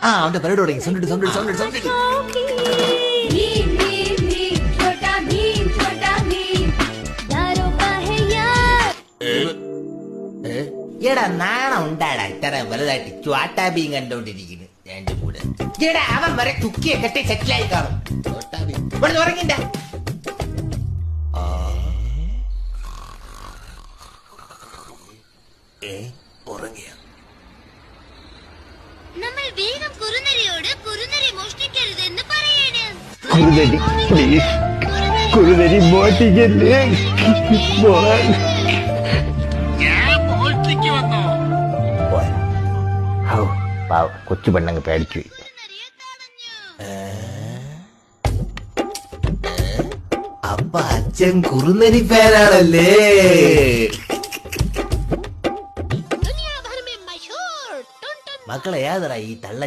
ആ അവന്റെ പരിപാടി തുടങ്ങി. Sound sound sound sound. എടാ നാണം ഉണ്ടാടാ ഇത്ര വലുതായിട്ട് ചോട്ടാ ബീൻ കണ്ടോണ്ടിരിക്കുന്നു എന്റെ കൂടെ. എടാ അവൻ വരെ തുക്കിയെ കെട്ടി സെറ്റിലായി കാണും. ചോട്ടാ ബീൻ ഇവിടെ ഉറങ്ങിണ്ട. ഉറങ്ങിയ നമ്മൾ വേഗം കുറുനരിയോട് കുറുനരി മോഷ്ടിക്കരുതെന്ന് പറയണം. കുറുനരി പ്ലീസ്, കുറുനരി മോഷ്ടിക്കല്ലേ. കൊച്ചു പെണ്ണങ്ങ് പേടിച്ചു. അപ്പൊ അച്ഛൻ കുറുനരി പേരാണല്ലേ. മക്കളെ ഏതടാ ഈ തള്ള